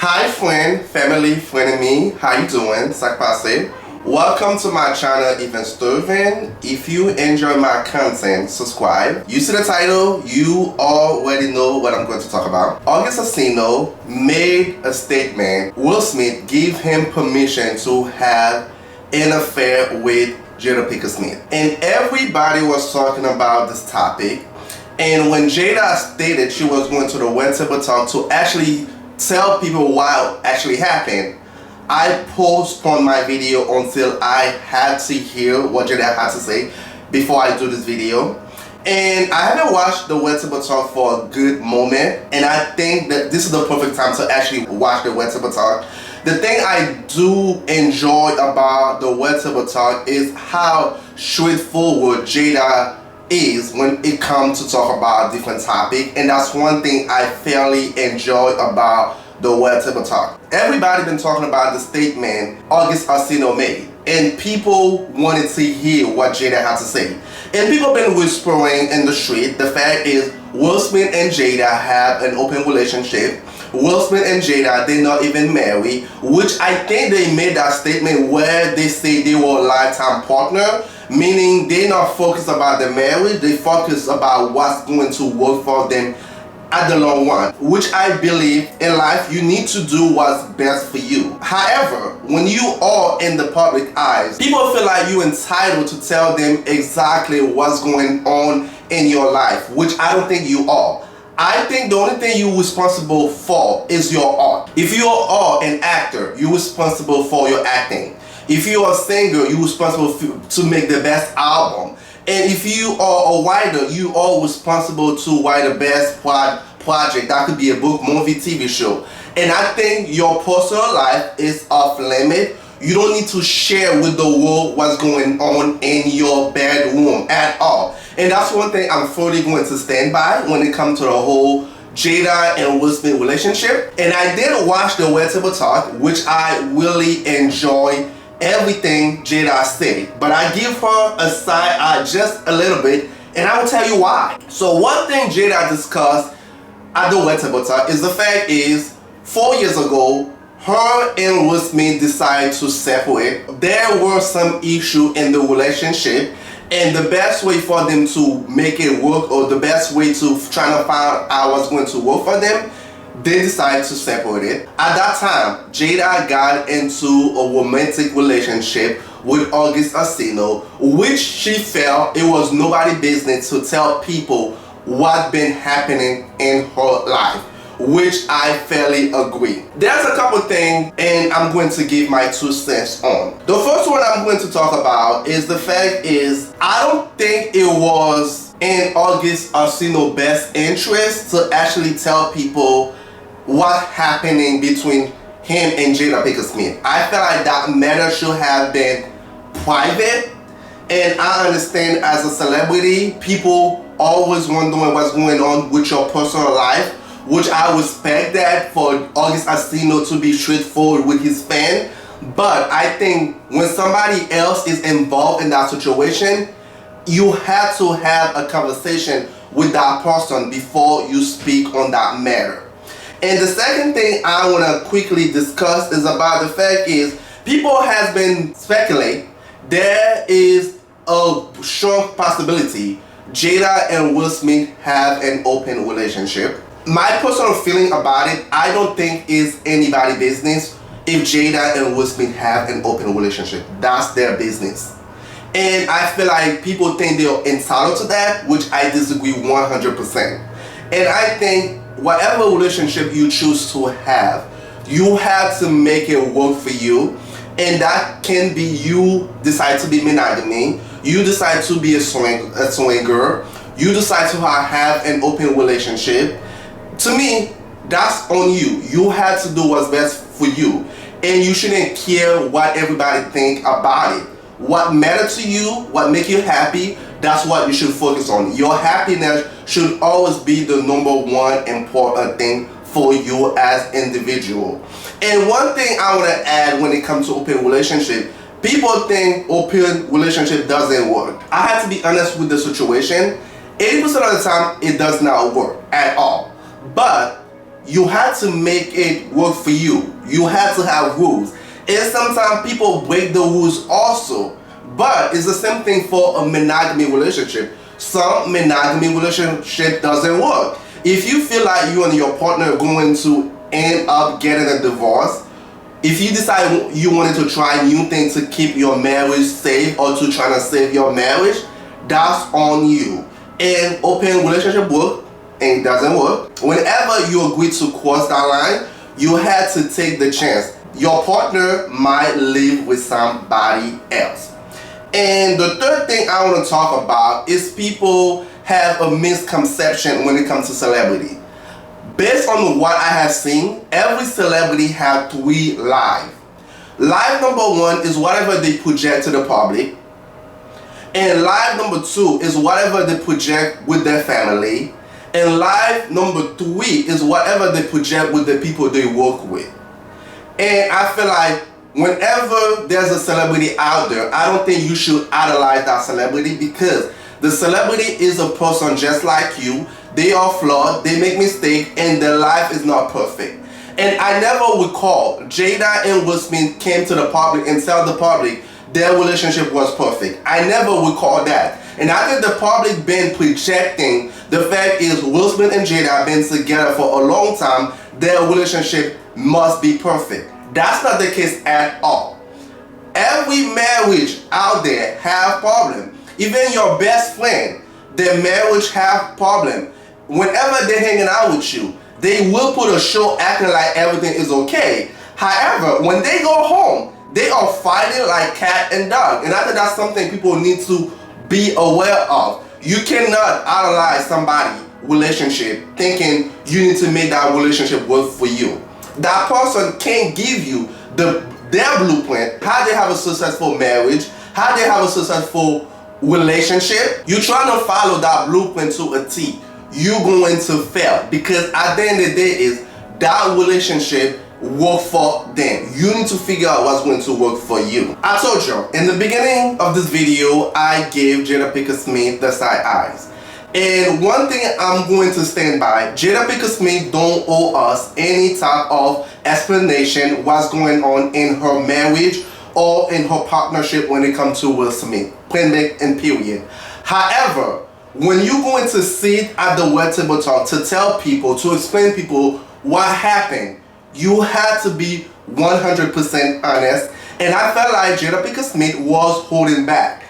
Hi friend, family, frenemy, how you doing? Sakpase. Welcome to my channel, even SterVens. If you enjoy my content, subscribe. You see the title, you already know what I'm going to talk about. August Alsina made a statement. Will Smith gave him permission to have an affair with Jada Pinkett. And everybody was talking about this topic. And when Jada stated she was going to the Red Table Talk to actually tell people what actually happened, I postponed my video until I had to hear what Jada had to say before I do this video. And I haven't watched the Red Table Talk for a good moment, and I think that this is the perfect time to actually watch the Red Table Talk. The thing I do enjoy about the Red Table Talk is how straightforward Jada is when it comes to talk about different topics, and that's one thing I fairly enjoy about the Red Table Talk. Everybody been talking about the statement August Alsina made, and people wanted to hear what Jada had to say. And people been whispering in the street. The fact is, Will Smith and Jada have an open relationship. Will Smith and Jada, they're not even married, which I think they made that statement where they say they were a lifetime partner, meaning they're not focused about the marriage, they focus about what's going to work for them at the long run, which I believe in life you need to do what's best for you. However, when you are in the public eyes, people feel like you're entitled to tell them exactly what's going on in your life, which I don't think you are. I think the only thing you're responsible for is your art. If you are an actor, you're responsible for your acting. If you're a singer, you're responsible to make the best album. And if you are a writer, you are responsible to write the best project. That could be a book, movie, TV show. And I think your personal life is off limit. You don't need to share with the world what's going on in your bedroom at all. And that's one thing I'm fully going to stand by when it comes to the whole Jada and Will Smith relationship. And I did watch the Red Table Talk, which I really enjoy everything Jada said, but I give her a side just a little bit, and I will tell you why. So one thing Jada discussed at the Red Table Talk is the fact is 4 years ago, her and Will Smith decided to separate. There were some issue in the relationship, and the best way for them to make it work, or the best way to try to find out what's going to work for them, they decided to separate it. At that time, Jada got into a romantic relationship with August Alsina, which she felt it was nobody's business to tell people what's been happening in her life, which I fairly agree. There's a couple things, and I'm going to give my 2 cents on. The first one I'm going to talk about is the fact is, I don't think it was in August Alsina's best interest to actually tell people what's happening between him and Jada Pinkett. I feel like that matter should have been private, and I understand as a celebrity, people always wondering what's going on with your personal life, which I respect that for August Alsina to be straightforward with his fan. But I think when somebody else is involved in that situation, you have to have a conversation with that person before you speak on that matter. And the second thing I want to quickly discuss is about the fact is, people has been speculating there is a strong possibility Jada and Will Smith have an open relationship. My personal feeling about it, I don't think it's anybody's business if Jada and Will Smith have an open relationship. That's their business. And I feel like people think they're entitled to that, which I disagree 100%. And I think whatever relationship you choose to have, you have to make it work for you. And that can be you decide to be monogamy, you decide to be a swinger, you decide to have an open relationship. To me, that's on you. You have to do what's best for you. And you shouldn't care what everybody think about it. What matters to you, what makes you happy, that's what you should focus on. Your happiness should always be the #1 important thing for you as individual. And one thing I want to add when it comes to open relationship, people think open relationship doesn't work. I have to be honest with the situation. 80% of the time, it does not work at all. But you had to make it work for you. You had to have rules. And sometimes people break the rules also. But it's the same thing for a monogamy relationship. Some monogamy relationship doesn't work. If you feel like you and your partner are going to end up getting a divorce, if you decide you wanted to try new things to keep your marriage safe or to try to save your marriage, that's on you. And open relationship work and it doesn't work. Whenever you agree to cross that line, you had to take the chance. Your partner might live with somebody else. And the third thing I want to talk about is people have a misconception when it comes to celebrity. Based on what I have seen, every celebrity has 3 lives. Life number 1 is whatever they project to the public. And life number 2 is whatever they project with their family. And life number 3 is whatever they project with the people they work with. And I feel like whenever there's a celebrity out there, I don't think you should idolize that celebrity, because the celebrity is a person just like you. They are flawed, they make mistakes, and their life is not perfect. And I never recall Jada and Will Smith came to the public and tell the public their relationship was perfect. I never recall that. And I think the public been projecting the fact is Will Smith and Jada have been together for a long time. Their relationship must be perfect. That's not the case at all. Every marriage out there have problems. Even your best friend, their marriage have problems. Whenever they're hanging out with you, they will put a show acting like everything is okay. However, when they go home, they are fighting like cat and dog. And I think that's something people need to be aware of. You cannot idolize somebody's relationship thinking you need to make that relationship work for you. That person can't give you their blueprint, how they have a successful marriage, how they have a successful relationship. You're trying to follow that blueprint to a T. You're going to fail, because at the end of the day is that relationship work for them. You need to figure out what's going to work for you. I told you in the beginning of this video, I gave Jada Pinkett Smith the side eyes. And one thing I'm going to stand by, Jada Pinkett Smith don't owe us any type of explanation what's going on in her marriage or in her partnership when it comes to Will Smith. Plain blank and period. However, when you're going to sit at the Red Table Talk to tell people, to explain people what happened, you had to be 100% honest. And I felt like Jada Pinkett Smith was holding back.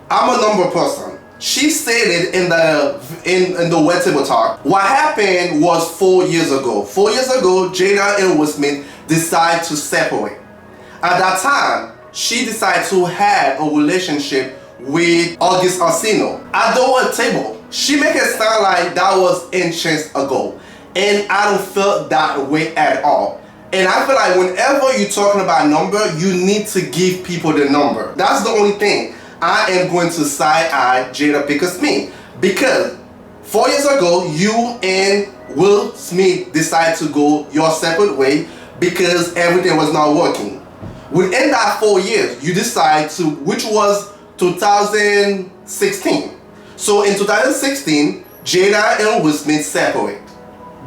I'm a number person. She said it in the Red Table Talk. What happened was 4 years ago. 4 years ago, Jada and Will Smith decided to separate. At that time, she decided to have a relationship with August Alsina. At the Red Table, she make it sound like that was inches ago. And I don't feel that way at all. And I feel like whenever you're talking about number, you need to give people the number. That's the only thing. I am going to side-eye Jada Pinkett Smith, because 4 years ago, you and Will Smith decided to go your separate way because everything was not working. Within that 4 years, you decide to, which was 2016. So in 2016, Jada and Will Smith separate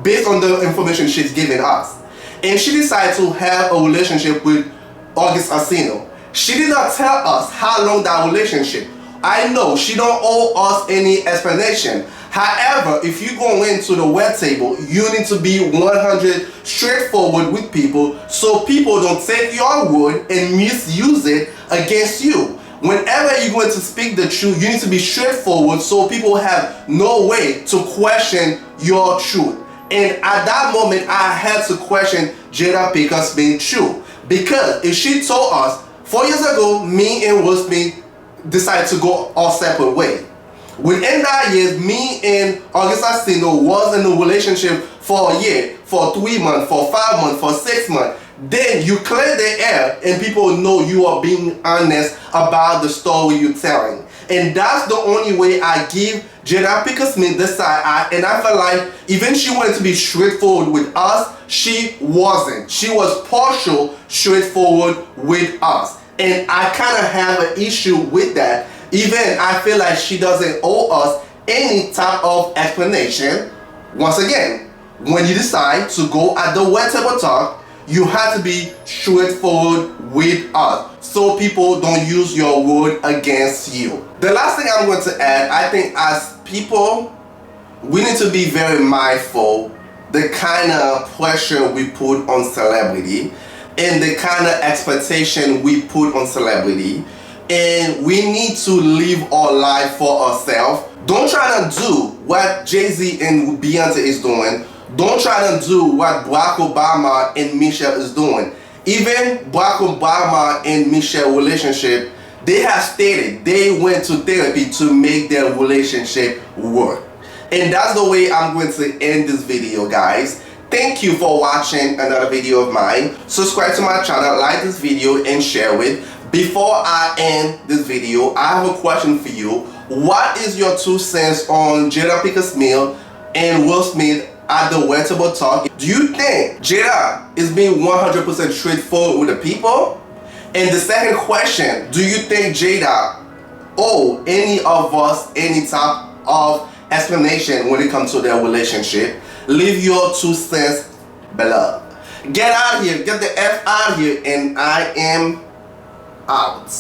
based on the information she's giving us. And she decided to have a relationship with August Alsina. She did not tell us how long that relationship. I know she don't owe us any explanation. However, if you go into the Red Table, you need to be 100 straightforward with people so people don't take your word and misuse it against you. Whenever you're going to speak the truth, you need to be straightforward so people have no way to question your truth. And at that moment, I had to question Jada Pinkett Smith's truth. Because if she told us, 4 years ago, me and Will Smith decided to go our separate way. Within that year, me and August Alsina was in a relationship for a year, for 3 months, for 5 months, for 6 months. Then you clear the air and people know you are being honest about the story you're telling. And that's the only way I give Jada Pinkett Smith the side eye. And I felt like even she wanted to be straightforward with us, she wasn't. She was partial straightforward with us. And I kind of have an issue with that. Even I feel like she doesn't owe us any type of explanation. Once again, when you decide to go at the Red Table Talk, you have to be straightforward with us so people don't use your word against you. The last thing I'm going to add, I think as people, we need to be very mindful the kind of pressure we put on celebrity and the kind of expectation we put on celebrity, and we need to live our life for ourselves. Don't try to do what Jay-Z and Beyonce is doing. Don't try to do what Barack Obama and Michelle is doing. Even Barack Obama and Michelle relationship, they have stated they went to therapy to make their relationship work. And that's the way I'm going to end this video, guys. Thank you for watching another video of mine. Subscribe to my channel, like this video, and share it. Before I end this video, I have a question for you. What is your 2 cents on Jada Pinkett's meal and Will Smith at the Red Table Talk? Do you think Jada is being 100% straightforward with the people? And the second question, do you think Jada owe any of us any type of explanation when it comes to their relationship? Leave your 2 cents below. Get out of here, get the F out of here, and I am out.